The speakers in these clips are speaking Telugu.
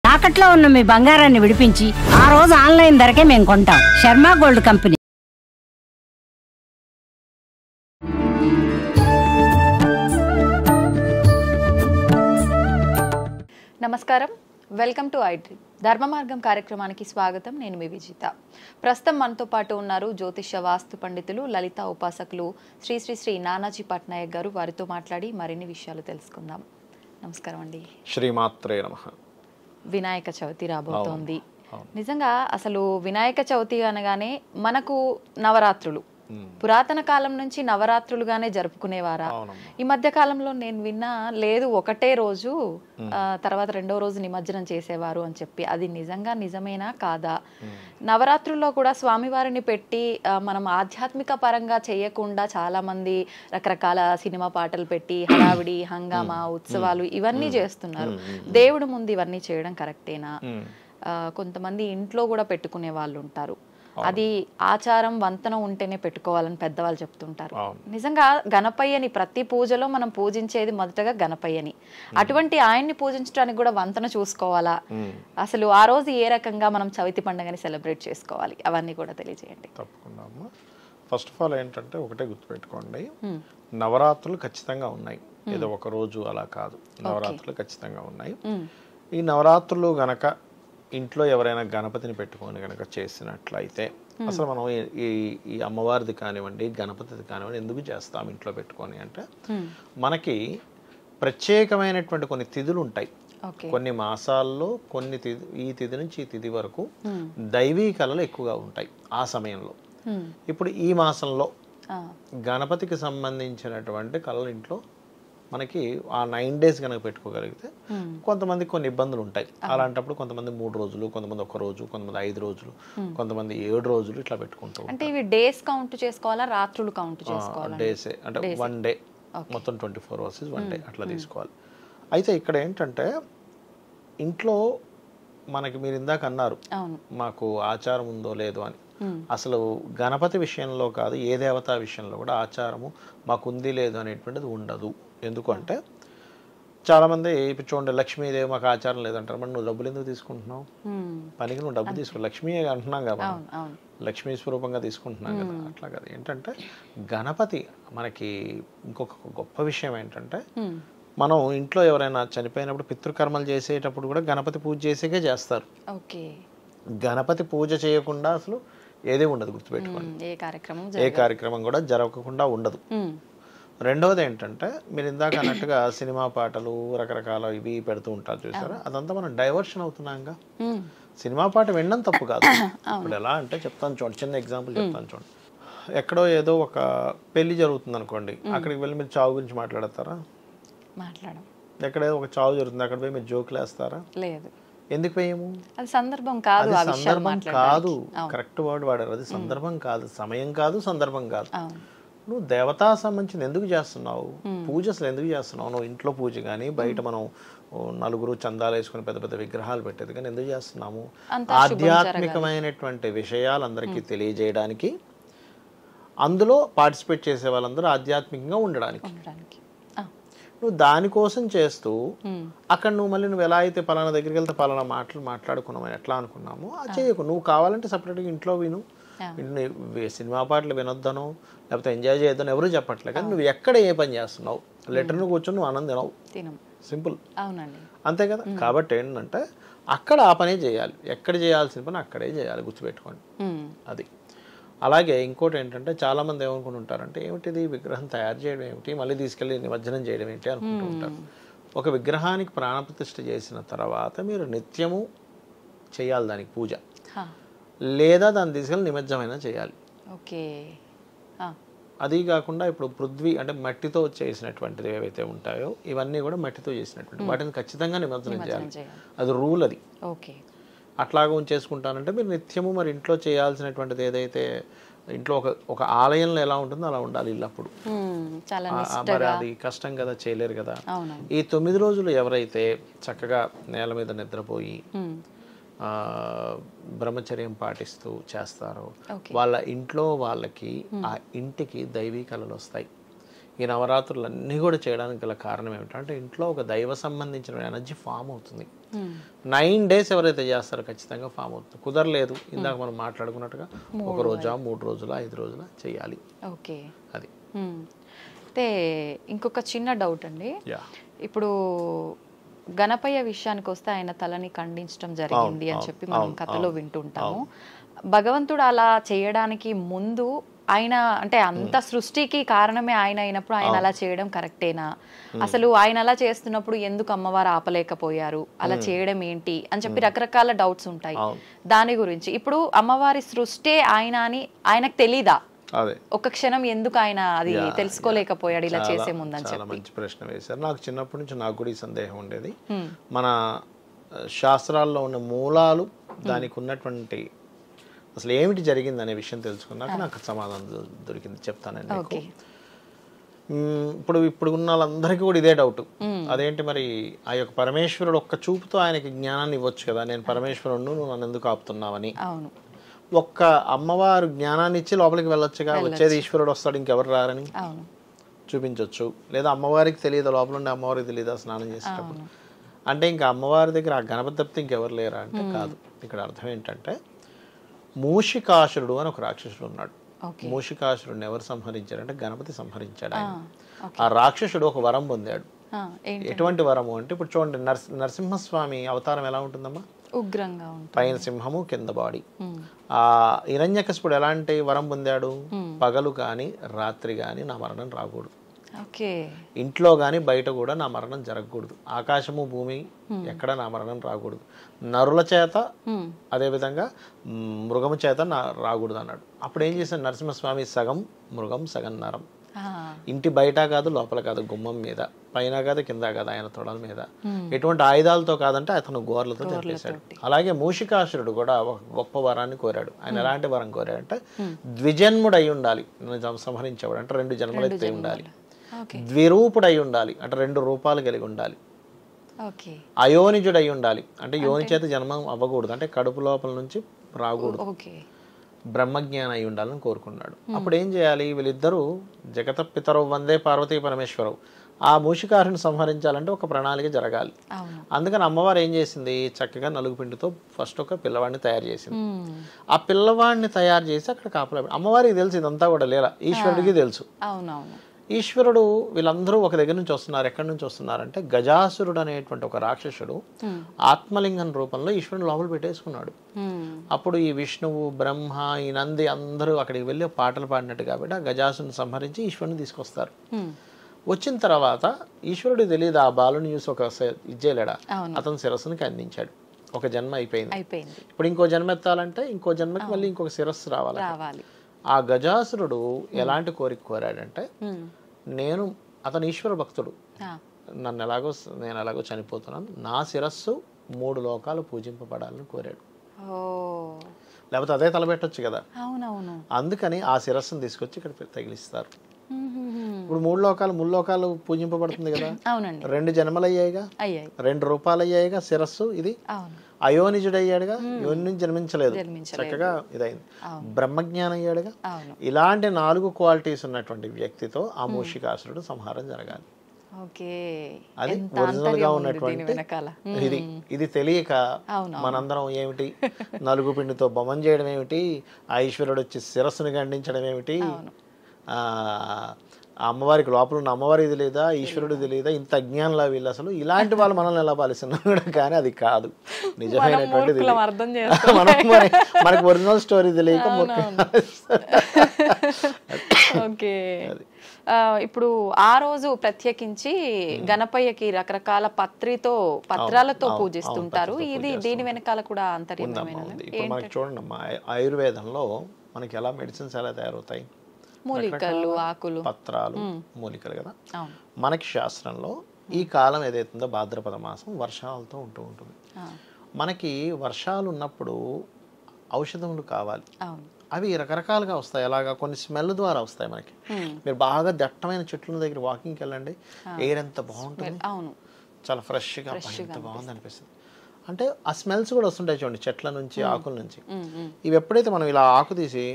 తాకట్లో ఉన్న మీ బంగారాన్ని విడిపించి ఆ రోజు ఆన్లైన్ ధరకే మేము కొంటాం. Sharma gold company. నమస్కారం, వెల్కమ్ టు ఐడ్రీమ్. ధర్మ మార్గం కార్యక్రమానికి స్వాగతం. నేను మీ విజిత. ప్రస్తుతం మనతో పాటు ఉన్నారు జ్యోతిష్య వాస్తు పండితులు, లలిత ఉపాసకులు శ్రీ శ్రీ శ్రీ నానాజీ పట్నాయక్ గారు. వారితో మాట్లాడి మరిన్ని విషయాలు తెలుసుకుందాం. నమస్కారం అండి. శ్రీమాత్రే నమః. వినాయక చవితి రాబోతోంది. నిజంగా అసలు వినాయక చవితి అనగానే మనకు నవరాత్రులు పురాతన కాలం నుంచి నవరాత్రులుగానే జరుపుకునేవారా? ఈ మధ్య కాలంలో నేను విన్నా లేదు ఒకటే రోజు తర్వాత రెండో రోజు నిమజ్జనం చేసేవారు అని చెప్పి. అది నిజంగా నిజమేనా కాదా? నవరాత్రుల్లో కూడా స్వామివారిని పెట్టి మనం ఆధ్యాత్మిక పరంగా చేయకుండా చాలా మంది రకరకాల సినిమా పాటలు పెట్టి హడావిడి హంగామా ఉత్సవాలు ఇవన్నీ చేస్తున్నారు. దేవుడు ముందు ఇవన్నీ చేయడం కరెక్టేనా? కొంతమంది ఇంట్లో కూడా పెట్టుకునే వాళ్ళు ఉంటారు. అది ఆచారం వంతన ఉంటేనే పెట్టుకోవాలని పెద్దవాళ్ళు చెప్తుంటారు. నిజంగా గణపయ్యని ప్రతి పూజలో మనం పూజించేది మొదటగా గణపయ్యని. అటువంటి ఆయన్ని పూజించడానికి కూడా వంతన చూసుకోవాలా? అసలు ఆ రోజు ఏ రకంగా మనం చవితి పండుగని సెలబ్రేట్ చేసుకోవాలి? అవన్నీ కూడా తెలియజేయండి. తప్పకుండా అమ్మా. ఫస్ట్ ఆఫ్ ఆల్ ఏంటంటే ఒకటే గుర్తుపెట్టుకోండి, నవరాత్రులు ఖచ్చితంగా ఉన్నాయి. ఏదో ఒక రోజు అలా కాదు, నవరాత్రులు ఖచ్చితంగా ఉన్నాయి. ఈ నవరాత్రులు గనక ఇంట్లో ఎవరైనా గణపతిని పెట్టుకొని గనక చేసినట్లయితే అసలు మనం ఈ అమ్మవారిది కానివ్వండి గణపతిది కానివ్వండి ఎందుకు చేస్తాం ఇంట్లో పెట్టుకొని అంటే, మనకి ప్రత్యేకమైనటువంటి కొన్ని తిథులు ఉంటాయి. కొన్ని మాసాల్లో కొన్ని ఈ తిథి నుంచి ఈ తిథి వరకు దైవీ కళలు ఎక్కువగా ఉంటాయి ఆ సమయంలో. ఇప్పుడు ఈ మాసంలో గణపతికి సంబంధించినటువంటి కళలు ఇంట్లో మనకి ఆ 9 days కనుక పెట్టుకోగలిగితే కొంతమందికి కొన్ని ఇబ్బందులు ఉంటాయి. అలాంటప్పుడు కొంతమంది 3 రోజులు, కొంతమంది 1 రోజు, కొంతమంది 5 రోజులు, కొంతమంది 7 రోజులు ఇట్లా పెట్టుకుంటూ. అంటే ఇవి డేస్ కౌంట్ చేసుకోవాలా, రాత్రులు కౌంట్ చేసుకోవాలా? డేసే, అంటే 1 day మొత్తం 24 hours 1 day అట్లా తీసుకోవాలి. అయితే ఇక్కడ ఏంటంటే ఇంట్లో మనకి మీరు ఇందాక అన్నారు మాకు ఆచారం ఉందో లేదో అని. అసలు గణపతి విషయంలో కాదు, ఏ దేవతా విషయంలో కూడా ఆచారము మాకుంది లేదు అనేటువంటిది ఉండదు. ఎందుకు అంటే చాలామంది ఇప్పుడు చూడండి, లక్ష్మీదేవి మాకు ఆచారం లేదంటారు. మరి నువ్వు డబ్బులు ఎందుకు తీసుకుంటున్నావు? పనికి నువ్వు డబ్బు తీసుకో, లక్ష్మీ అంటున్నాం కదా, లక్ష్మీ స్వరూపంగా తీసుకుంటున్నాం కదా. అట్లా కదా. ఏంటంటే గణపతి మనకి ఇంకొక గొప్ప విషయం ఏంటంటే, మనం ఇంట్లో ఎవరైనా చనిపోయినప్పుడు పితృకర్మలు చేసేటప్పుడు కూడా గణపతి పూజ చేసేకే చేస్తారు. గణపతి పూజ చేయకుండా అసలు ఏదే ఉండదు, గుర్తుపెట్టుకోండి. ఏ కార్యక్రమం కూడా జరగకుండా ఉండదు. రెండవది ఏంటంటే, మీరు ఇందాక అన్నట్టుగా సినిమా పాటలు రకరకాల ఇవి పెడుతూ ఉంటారు చూసారా, అదంతా మనం డైవర్షన్ అవుతున్నాంగా. సినిమా పాట వినడం తప్పు కాదు. ఇప్పుడు ఎలా అంటే చెప్తాను చూడండి, చిన్న ఎగ్జాంపుల్ చెప్తాను చూడండి. ఎక్కడో ఏదో ఒక పెళ్లి జరుగుతుంది అనుకోండి, అక్కడికి వెళ్ళి మీరు చావు గురించి మాట్లాడతారా? ఎక్కడేదో ఒక చావు జరుగుతుంది, అక్కడ పోయి మీరు జోకులు వేస్తారా? లేదు. ఎందుకు వేయము? అది సందర్భం కాదు. కరెక్ట్ వర్డ్ వాడారు. అది సందర్భం కాదు, సమయం కాదు, సందర్భం కాదు. నువ్వు దేవతా సంబంధించిన ఎందుకు చేస్తున్నావు పూజ? అసలు ఎందుకు చేస్తున్నావు? నువ్వు ఇంట్లో పూజ కానీ బయట మనం నలుగురు చందాలు వేసుకుని పెద్ద పెద్ద విగ్రహాలు పెట్టేది కానీ ఎందుకు చేస్తున్నాము? ఆధ్యాత్మికమైనటువంటి విషయాలు అందరికీ తెలియజేయడానికి, అందులో పార్టిసిపేట్ చేసే వాళ్ళందరూ ఆధ్యాత్మికంగా ఉండడానికి. నువ్వు దానికోసం చేస్తూ అక్కడ నువ్వు ఎలా అయితే పలానా దగ్గరికి వెళ్తే పలానా మాటలు మాట్లాడుకున్నామని ఎట్లా అనుకున్నామో అది చేయకు. నువ్వు కావాలంటే సపరేట్గా ఇంట్లో విను, సినిమా పాటలు వినొద్దనో లేకపోతే ఎంజాయ్ చేయొద్దనో ఎవరు చెప్పట్లే. కానీ నువ్వు ఎక్కడ ఏ పని చేస్తున్నావు, లెటర్ను కూర్చొని నువ్వు ఆనందం తినవు, సింపుల్, అంతే కదా. కాబట్టి ఏంటంటే అక్కడ ఆ పనే చేయాలి, ఎక్కడ చేయాల్సిన పని అక్కడే చేయాలి, గుర్తుపెట్టుకోండి. అది అలాగే ఇంకోటి ఏంటంటే, చాలామంది ఏమనుకుంటుంటారంటే, ఏమిటిది విగ్రహం తయారు చేయడం ఏమిటి, మళ్ళీ తీసుకెళ్ళి నిమజ్జనం చేయడం ఏంటి అనుకుంటూ ఉంటారు. ఒక విగ్రహానికి ప్రాణప్రతిష్ఠ చేసిన తర్వాత మీరు నిత్యము చేయాలి దానికి పూజ, లేదా దాన్ని తీసుకెళ్ళి నిమజ్జమైనా చేయాలి. అది కాకుండా ఇప్పుడు పృథ్వీ అంటే మట్టితో చేసినటువంటివి ఏవైతే ఉంటాయో ఇవన్నీ కూడా మట్టితో చేసినటువంటి వాటిని ఖచ్చితంగా నిమజ్జనం చేయాలి. అది రూల్. అది అట్లాగా ఉంచేసుకుంటానంటే మీరు నిత్యము మరి ఇంట్లో చేయాల్సినటువంటిది ఏదైతే ఇంట్లో ఒక ఆలయంలో ఎలా ఉంటుందో అలా ఉండాలి ఇల్లు. అప్పుడు మరి అది కష్టం కదా, చేయలేరు కదా. ఈ 9 రోజులు ఎవరైతే చక్కగా నేల మీద నిద్రపోయి బ్రహ్మచర్యం పాటిస్తూ చేస్తారో వాళ్ళ ఇంట్లో వాళ్ళకి ఆ ఇంటికి దైవీ కళలు వస్తాయి. ఈ నవరాత్రులన్నీ కూడా చేయడానికి గల కారణం ఏమిటంటే ఇంట్లో ఒక దైవ సంబంధించిన ఎనర్జీ ఫామ్ అవుతుంది. 9 days ఎవరైతే చేస్తారో ఖచ్చితంగా ఫామ్ అవుతుంది. కుదరలేదు ఇందాక మనం మాట్లాడుకున్నట్టుగా 1 రోజా 3 రోజుల 5 రోజుల చేయాలి. ఓకే, అది. అయితే ఇంకొక చిన్న డౌట్ అండి, ఇప్పుడు గణపయ్య విషయానికి వస్తే ఆయన తలని ఖండించడం జరిగింది అని చెప్పి మనం కథలో వింటుంటాము. భగవంతుడు అలా చేయడానికి ముందు ఆయన అంటే అంత సృష్టికి కారణమే ఆయన అయినప్పుడు ఆయన అలా చేయడం కరెక్టేనా? అసలు ఆయన అలా చేస్తున్నప్పుడు ఎందుకు అమ్మవారు ఆపలేకపోయారు? అలా చేయడం ఏంటి అని చెప్పి రకరకాల డౌట్స్ ఉంటాయి దాని గురించి. ఇప్పుడు అమ్మవారి సృష్టి ఆయన అని ఆయనకు తెలీదా? ఒక క్షణం ఎందుకు ఆయన అది తెలుసుకోలేకపోయాడు ఇలా చేసే ముందని చెప్పి? మంచి ప్రశ్న వేశారు. నాకు చిన్నప్పటి నుంచి నాకు కూడా ఈ సందేహం ఉండేది. మన శాస్త్రాల్లో ఉన్న మూలాలు, దానికి ఉన్నటువంటి అసలు ఏమిటి జరిగింది అనే విషయం తెలుసుకున్నాక నాకు సమాధానం దొరికింది, చెప్తానండి. ఇప్పుడు ఉన్న వాళ్ళందరికీ కూడా ఇదే డౌట్. అదేంటి మరి ఆ యొక్క పరమేశ్వరుడు ఒక్క చూపుతో ఆయనకి జ్ఞానాన్ని ఇవ్వచ్చు కదా, నేను పరమేశ్వరుడు నువ్వు నన్ను ఎందుకు ఆపుతున్నావని. ఒక్క అమ్మవారు జ్ఞానాన్ని ఇచ్చి లోపలికి వెళ్ళొచ్చుగా, వచ్చేది ఈశ్వరుడు వస్తాడు ఇంకెవరు రారని చూపించవచ్చు. లేదా అమ్మవారికి తెలియదు, లోపల ఉండే అమ్మవారికి తెలియదా స్నానం చేసేటప్పుడు అంటే ఇంకా అమ్మవారి దగ్గర ఆ గణపతి తప్పితే ఇంకెవరు లేరా అంటే కాదు. ఇక్కడ అర్థం ఏంటంటే మూషికాసురుడు అని ఒక రాక్షసుడు ఉన్నాడు. మూషికాసురుడిని ఎవరు సంహరించారంటే గణపతి సంహరించాడు. ఆ రాక్షసుడు ఒక వరం పొందాడు. ఎటువంటి వరము అంటే ఇప్పుడు చూడండి, నరసింహస్వామి అవతారం ఎలా ఉంటుందమ్మా? ఉగ్రంగా, పైన సింహము కింద బాడీ. ఆ హిరణ్యకశిపుడు ఎలాంటి వరం పొందాడు? పగలు గాని రాత్రి గాని నా మరణం రాకూడదు, ఇంట్లో గాని బయట కూడా నా మరణం జరగకూడదు, ఆకాశము భూమి ఎక్కడ నా మరణం రాకూడదు, నరుల చేత అదేవిధంగా మృగము చేత రాకూడదు అన్నాడు. అప్పుడు ఏం చేశాడు నరసింహస్వామి? సగం మృగం సగం నరం. ఇంటి బయట కాదు లోపల కాదు, గుమ్మం మీద, పైన కాదు కింద కాదు, ఆయన తొడల మీద, ఎటువంటి ఆయుధాలతో కాదంటే అతను గోర్లతో చంపేశాడు. అలాగే మూషికాసురుడు కూడా ఒక గొప్ప వరాన్ని కోరాడు. ఆయన ఎలాంటి వరం కోరాడంటే ద్విజన్ముడు అయి ఉండాలి, సంహరించేవాడు అంటే 2 జన్మలు ఎత్తి ఉండాలి, ద్విరూపుడు అయి ఉండాలి అంటే 2 రూపాలు కలిగి ఉండాలి, అయోనిజుడు అయి ఉండాలి అంటే యోని చేత జన్మం అవ్వకూడదు అంటే కడుపు లోపల నుంచి రాకూడదు, బ్రహ్మజ్ఞానం అయి ఉండాలని కోరుకున్నాడు. అప్పుడు ఏం చేయాలి? వీళ్ళిద్దరూ జగత పితరవు వందే పార్వతీ పరమేశ్వరవు, ఆ మూషికాసురుని సంహరించాలంటే ఒక ప్రణాళిక జరగాలి. అందుకని అమ్మవారు ఏం చేసింది? చక్కగా నలుగుపిండితో ఫస్ట్ ఒక పిల్లవాడిని తయారు చేసింది. ఆ పిల్లవాడిని తయారు చేసి అక్కడ కాపలా. అమ్మవారికి తెలుసు ఇదంతా కూడా లేలా, ఈశ్వరుడికి తెలుసు. ఈశ్వరుడు వీళ్ళందరూ ఒక దగ్గర నుంచి వస్తున్నారు. ఎక్కడి నుంచి వస్తున్నారంటే గజాసురుడు అనేటువంటి ఒక రాక్షసుడు ఆత్మలింగం రూపంలో ఈశ్వరుని లోపల పెట్టేసుకున్నాడు. అప్పుడు ఈ విష్ణువు, బ్రహ్మ, ఈ నంది అందరూ అక్కడికి వెళ్ళి పాటలు పాడినట్టు కాబట్టి ఆ గజాసురుని సంహరించి ఈశ్వరుని తీసుకొస్తారు. వచ్చిన తర్వాత ఈశ్వరుడు తెలియదు, ఆ బాలుని చూసి ఒక ఇచ్చేలేడా, అతని శిరస్సునికి అందించాడు. ఒక జన్మ అయిపోయింది. ఇప్పుడు ఇంకో జన్మ ఎత్తాలంటే ఇంకో జన్మకి మళ్ళీ ఇంకొక శిరస్సు రావాలి. ఆ గజాసురుడు ఎలాంటి కోరిక కోరాడంటే, అతను ఈశ్వర భక్తుడు, నేను ఎలాగో చనిపోతున్నాను, నా శిరస్సు 3 లోకాలు పూజింపబడాలని కోరాడు. లేకపోతే అదే తలబెట్టొచ్చు కదా. అందుకని ఆ శిరస్సును తీసుకొచ్చి ఇక్కడ తగిలిస్తారు. ఇప్పుడు 3 లోకాలు పూజింపబడుతుంది కదా. 2 జన్మలు అయ్యాయిగా, 2 రూపాలు అయ్యాయిగా శిరస్సు. ఇది అయోనిజుడు అయ్యాడుగా, యోని నుంచి జన్మించలేదు, చక్కగా ఇదైంది. బ్రహ్మజ్ఞానం అయ్యాడుగా. ఇలాంటి 4 క్వాలిటీస్ ఉన్నటువంటి వ్యక్తితో ఆ మూషికాసురుడు సంహారం జరగాలి. అది ఒరిజినల్ గా ఉన్నటువంటి ఇది తెలియక మనందరం ఏమిటి నలుగు పిండితో బొమ్మం చేయడం ఏమిటి, ఆ ఈశ్వరుడు వచ్చి శిరస్సును ఖండించడం ఏమిటి, అమ్మవారికి లోపల ఉన్న అమ్మవారికి తెలియదా, ఈశ్వరుడు తెలియదా, ఇంత అజ్ఞానంలా వీళ్ళు అసలు ఇలాంటి వాళ్ళు మనల్ని ఎలా పాలిస్తున్నారు కూడా. కానీ అది కాదు నిజమైనటువంటిది. మనకి ఒరిజినల్ స్టోరీ తెలియక. ఇప్పుడు ఆ రోజు ప్రత్యేకించి గణపయ్యకి రకరకాల పత్రాలతో పూజిస్తుంటారు. ఇది దీని వెనకాల కూడా అంతర్యమైన. ఇప్పుడు మనకి చూడండి అమ్మా, ఆయుర్వేదంలో మనకి ఎలా మెడిసిన్స్ ఎలా తయారవుతాయి? మూలికలు, ఆకులు, పత్రాలు, మూలికలు కదా. మనకి శాస్త్రంలో ఈ కాలం ఏదైతుందో భాద్రపద మాసం వర్షాలతో ఉంటుంది. మనకి వర్షాలు ఉన్నప్పుడు ఔషధములు కావాలి. అవి రకరకాలుగా వస్తాయి. అలాగా కొన్ని స్మెల్ ద్వారా వస్తాయి మనకి. మీరు బాగా దట్టమైన చెట్ల దగ్గర వాకింగ్కి వెళ్ళండి, ఎయిర్ ఎంత బాగుంటుంది, చాలా ఫ్రెష్గా ఎంత బాగుంది అనిపిస్తుంది. అంటే ఆ స్మెల్స్ కూడా వస్తుంటాయి చూడండి చెట్ల నుంచి, ఆకుల నుంచి. ఇవి ఎప్పుడైతే మనం ఇలా ఆకు తీసి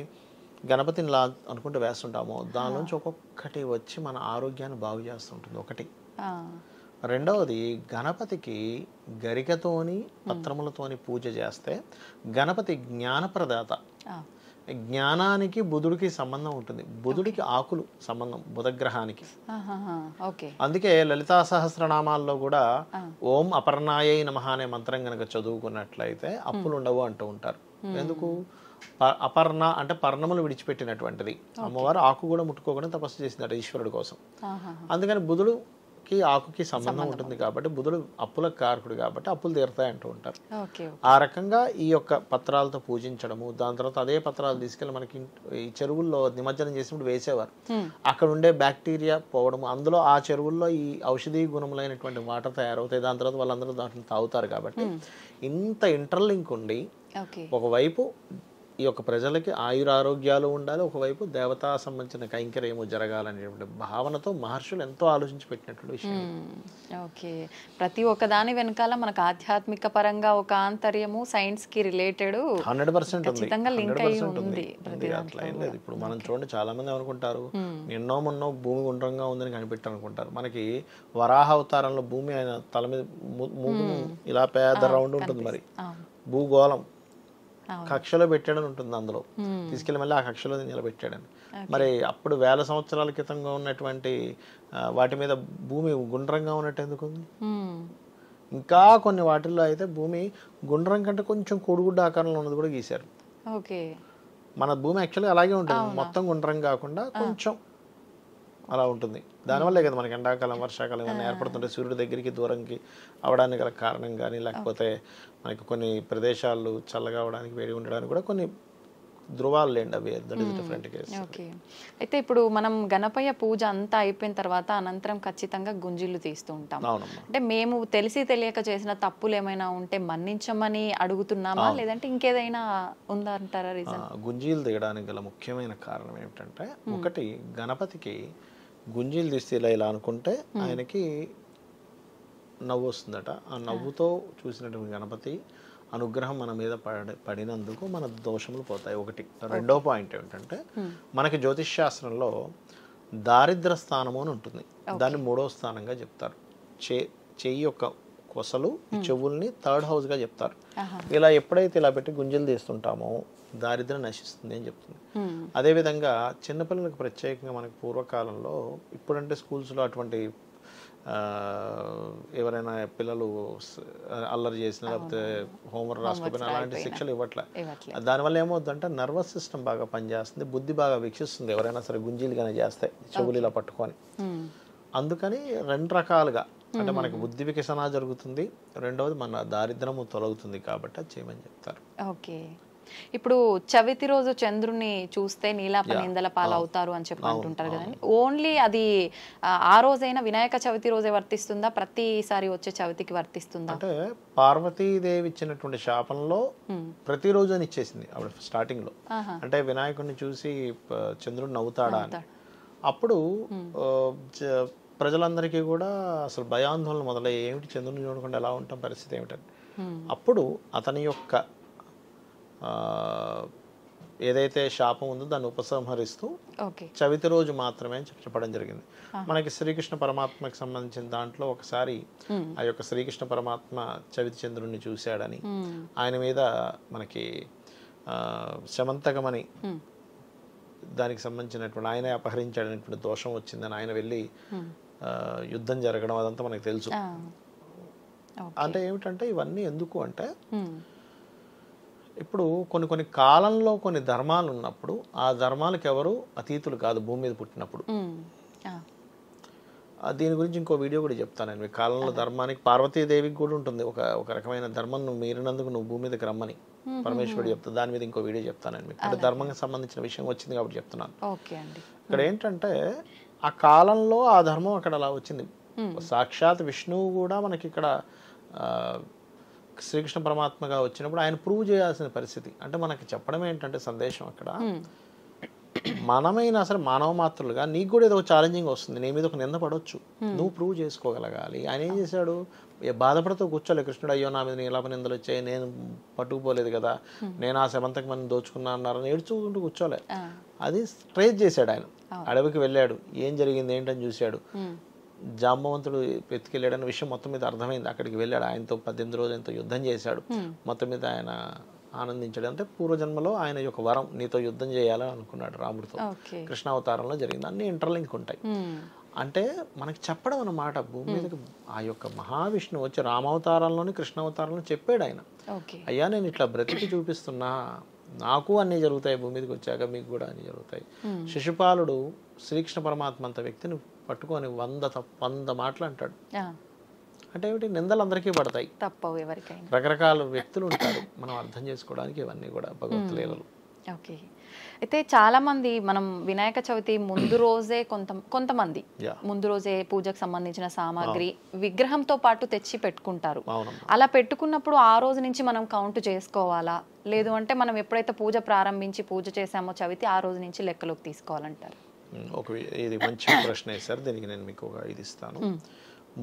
గణపతిని ఇలా అనుకుంటూ వేస్తుంటామో దానిలోంచి ఒక్కొక్కటి వచ్చి మన ఆరోగ్యాన్ని బాగు చేస్తుంటుంది ఒకటి. రెండవది గణపతికి గరికతోని పత్రములతోని పూజ చేస్తే గణపతి జ్ఞానప్రదాత. జ్ఞానానికి బుధుడికి సంబంధం ఉంటుంది. బుధుడికి ఆకులు సంబంధం బుధగ్రహానికి. అందుకే లలితా సహస్రనామాల్లో కూడా ఓం అపర్ణాయై నమః అనే మంత్రం కనుక చదువుకున్నట్లయితే అప్పులు ఉండవు అంటూ ఉంటారు. ఎందుకు? అపర్ణ అంటే పర్ణములు విడిచిపెట్టినటువంటిది. అమ్మవారు ఆకు కూడా ముట్టుకోకుండా తపస్సు చేసిందట ఈశ్వరుడు కోసం. అందుకని బుధుడుకి ఆకుకి సంబంధం ఉంటుంది కాబట్టి బుధుడు అప్పుల కారకుడు కాబట్టి అప్పులు తీరుతాయి అంటూ ఉంటారు. ఆ రకంగా ఈ యొక్క పత్రాలతో పూజించడము, దాని తర్వాత అదే పత్రాలు తీసుకెళ్ళి మనకి ఈ చెరువుల్లో నిమజ్జనం చేసినప్పుడు వేసేవారు. అక్కడ ఉండే బ్యాక్టీరియా పోవడము, అందులో ఆ చెరువుల్లో ఈ ఔషధీ గుణములైనటువంటి వాటర్ తయారవుతాయి. దాని తర్వాత వాళ్ళందరూ దాంట్లో తాగుతారు. కాబట్టి ఇంత ఇంటర్లింక్ ఉండి ఒకవైపు ఈ యొక్క ప్రజలకి ఆయురారోగ్యాలు ఉండాలి, ఒకవైపు దేవతా సంబంధించిన కైంకర్యము జరగాలనేటువంటి భావనతో మహర్షులు ఎంతో ఆలోచించి పెట్టినటువంటి విషయం. ఓకే, ప్రతి ఒక్క దాని వెనకాల మనకు ఆధ్యాత్మిక పరంగా ఒక ఆంతర్యము సైన్స్ కి రిలేటెడ్ 100% ఉంది. అట్లా ఏం లేదు. ఇప్పుడు మనం చూడండి, చాలా మంది అనుకుంటారు ఎన్నో మొన్నో భూమి గుండ్రంగా ఉందని కనిపెట్టారు అనుకుంటారు. మనకి వరాహ అవతారంలో భూమి ఆయన తల మీద ఇలా పెద్ద రౌండ్ ఉంటుంది. మరి భూగోళం కక్షలో పెట్టాడని ఉంటుంది. అందులో తీసుకెళ్ళి మళ్ళీ ఆ కక్షలో నిలబెట్టాడని. మరి అప్పుడు వేల సంవత్సరాల క్రితంగా ఉన్నటువంటి వాటి మీద భూమి గుండ్రంగా ఉన్నట్టు ఎందుకు ఉంది? ఇంకా కొన్ని వాటిల్లో అయితే భూమి గుండ్రం కంటే కొంచెం కోడిగుడ్డ ఆకారంలో ఉన్నది కూడా గీశారు. మన భూమి యాక్చువల్గా అలాగే ఉంటుంది, మొత్తం గుండ్రం కాకుండా కొంచెం అలా ఉంటుంది. దానివల్లే కదా మనకి ఎండాకాలం వర్షాకాలం ఏమైనా ఏర్పడుతుంటే సూర్యుడి దగ్గరికి దూరంకి అవడానికి గల కారణం కానీ, లేకపోతే మనకి కొన్ని ప్రదేశాలు చల్లగా అవడానికి వేడి ఉండడానికి కూడా కొన్ని ధృవాలు లేండి. అవి డిఫరెంట్ కేసు. ఓకే, అయితే ఇప్పుడు మనం గణపయ్య పూజ అంతా అయిపోయిన తర్వాత అనంతరం ఖచ్చితంగా గుంజిళ్ళు తీస్తూ ఉంటాం. అంటే మేము తెలిసి తెలియక చేసిన తప్పులు ఏమైనా ఉంటే మన్నించమని అడుగుతున్నామా, లేదంటే ఇంకేదైనా ఉందా అంటారా రీజన్? గుంజీలు తీయడానికి గల ముఖ్యమైన కారణం ఏమిటంటే, ఒకటి గణపతికి గుంజీలు తీస్తే ఇలా అనుకుంటే ఆయనకి నవ్వు వస్తుందట. ఆ నవ్వుతో చూసినటువంటి గణపతి అనుగ్రహం మన మీద పడినందుకు మన దోషములు పోతాయి. ఒకటి. రెండో పాయింట్ ఏమిటంటే, మనకి జ్యోతిష్ శాస్త్రంలో దారిద్ర స్థానము అని ఉంటుంది. దాన్ని 3వ స్థానంగా చెప్తారు. చెయ్యి యొక్క కొసలు చెవుల్ని 3rd హౌస్ గా చెప్తారు. ఇలా ఎప్పుడైతే ఇలా పెట్టి గుంజలు తీస్తుంటామో దారిద్ర్యం నశిస్తుంది అని చెప్తుంది. అదేవిధంగా చిన్నపిల్లలకు ప్రత్యేకంగా మనకి పూర్వకాలంలో, ఇప్పుడంటే స్కూల్స్లో అటువంటి ఎవరైనా పిల్లలు అల్లరి చేసినా లేకపోతే హోంవర్క్ రాసుకోపోయినా అలాంటి శిక్షలు ఇవ్వట్లే. దానివల్ల ఏమవుతుందంటే నర్వస్ సిస్టమ్ బాగా పనిచేస్తుంది, బుద్ధి బాగా వికసిస్తుంది ఎవరైనా సరే గుంజీలుగానే చేస్తే చెవులు ఇలా పట్టుకొని. అందుకని 2 రకాలుగా, అంటే మనకి బుద్ధి వికసన జరుగుతుంది, రెండవది మన దారిద్రము తొలగుతుంది కాబట్టి అది చేయమని చెప్తారు. ఓకే, ఇప్పుడు చవితి రోజు చంద్రుని చూస్తే నీలాప నిందల పాలు అవుతారు అని చెప్పి అంటుంటారు కదండి. ఓన్లీ అది ఆ రోజైనా వినాయక చవితి రోజే వర్తిస్తుందా, ప్రతిసారి వచ్చే చవితికి వర్తిస్తుందా? అంటే పార్వతీదేవి ఇచ్చినటువంటి శాపంలో ప్రతిరోజు అని ఇచ్చేసింది ఆవిడ స్టార్టింగ్ లో. అంటే వినాయకుడిని చూసి చంద్రుడు నవ్వుతాడా అని. అప్పుడు ప్రజలందరికీ కూడా అసలు భయాందోళన మొదలయ్యి, ఏమిటి చంద్రుని చూడకుండా ఎలా ఉంటాం, పరిస్థితి ఏమిటని. అప్పుడు అతని యొక్క ఏదైతే శాపం ఉందో దాన్ని ఉపసంహరిస్తూ చవితి రోజు మాత్రమే చెప్పడం జరిగింది. మనకి శ్రీకృష్ణ పరమాత్మకి సంబంధించిన దాంట్లో ఒకసారి ఆ యొక్క శ్రీకృష్ణ పరమాత్మ చవితి చంద్రుడిని చూశాడని, ఆయన మీద మనకి శమంతకమని దానికి సంబంధించినటువంటి ఆయనే అపహరించాడనేటువంటి దోషం వచ్చిందని ఆయన వెళ్ళి యుద్ధం జరగడం అదంతా మనకు తెలుసు. అంటే ఏమిటంటే ఇవన్నీ ఎందుకు అంటే, ఇప్పుడు కొన్ని కాలంలో కొన్ని ధర్మాలు ఉన్నప్పుడు ఆ ధర్మాలకు ఎవరు అతీతులు కాదు భూమి మీద పుట్టినప్పుడు. దీని గురించి ఇంకో వీడియో కూడా చెప్తాను నేను. కాలంలో ధర్మానికి పార్వతీదేవికి కూడా ఉంటుంది ఒక రకమైన ధర్మం, నువ్వు మీరినందుకు నువ్వు భూమి మీదకి రమ్మని పరమేశ్వరుడు చెప్తాను. దాని మీద ఇంకో వీడియో చెప్తాను నేను. అంటే ధర్మంకి సంబంధించిన విషయం వచ్చింది కాబట్టి చెప్తున్నాను. ఇక్కడ ఏంటంటే ఆ కాలంలో ఆ ధర్మం అక్కడ అలా వచ్చింది. సాక్షాత్ విష్ణువు కూడా మనకి ఇక్కడ శ్రీకృష్ణ పరమాత్మగా వచ్చినప్పుడు ఆయన ప్రూవ్ చేయాల్సిన పరిస్థితి. అంటే మనకి చెప్పడం ఏంటంటే సందేశం అక్కడ, మనమైనా సరే మానవ మాత్రులుగా నీకు కూడా ఏదో ఛాలెంజింగ్ వస్తుంది, నీ మీద ఒక నింద పడవచ్చు, నువ్వు ప్రూవ్ చేసుకోగలగాలి. ఆయన ఏం చేశాడు, బాధపడుతూ కూర్చోలే కృష్ణుడు, అయ్యో నా మీద నీలాప నిందలు వచ్చాయి, నేను పట్టుకుపోలేదు కదా, నేను ఆ సెమంతకు మంది దోచుకున్నా అన్నారని ఏడ్చుకుంటూ కూర్చోలే. అది ట్రేస్ చేశాడు ఆయన. అడవికి వెళ్ళాడు, ఏం జరిగింది ఏంటని చూశాడు, జాంబవంతుడు ఎత్తుకెళ్ళాడన్న విషయం మొత్తం మీద అర్థమైంది. అక్కడికి వెళ్ళాడు, ఆయనతో 18 రోజులు ఎంతో యుద్ధం చేశాడు, మొత్తం మీద ఆయన ఆనందించాడు. అంటే పూర్వజన్మలో ఆయన యొక్క వరం నీతో యుద్ధం చేయాలని అనుకున్నాడు రాముడితో. కృష్ణావతారంలో జరిగింది. అన్ని ఇంటర్లింక్ ఉంటాయి. అంటే మనకి చెప్పడం అన్నమాట, భూమి మీదకి ఆ యొక్క మహావిష్ణువు వచ్చి రామావతారంలోని కృష్ణావతారంలో చెప్పాడు ఆయన, అయ్యా నేను ఇట్లా బ్రతికి చూపిస్తున్నా, నాకు అన్నీ జరుగుతాయి, భూమి మీదకి వచ్చాక మీకు కూడా అన్నీ జరుగుతాయి. శిశుపాలుడు శ్రీకృష్ణ పరమాత్మ అంత వ్యక్తిని పట్టుకొని 100 మాటలు అంటాడు. అంటే ఏమిటి, నిందలు అందరికీ పడతాయి, తప్పవు ఎవరికైనా. రకరకాల వ్యక్తులు ఉంటారు, మనం అర్థం చేసుకోవడానికి ఇవన్నీ కూడా భగవత్ లీలలు. ఓకే. అయితే చాలా మంది మనం వినాయక చవితి ముందు రోజే కొంతమంది ముందు రోజే పూజకు సంబంధించిన సామాగ్రి విగ్రహంతో పాటు తెచ్చి పెట్టుకుంటారు. అలా పెట్టుకున్నప్పుడు ఆ రోజు నుంచి మనం కౌంట్ చేసుకోవాలా, లేదు అంటే మనం ఎప్పుడైతే పూజ ప్రారంభించి పూజ చేసామో చవితి ఆ రోజు నుంచి లెక్కలోకి తీసుకోవాలంటారు? ఇది మంచి ప్రశ్న వేశారు, దీనికి నేను మీకు ఒక ఇది ఇస్తాను.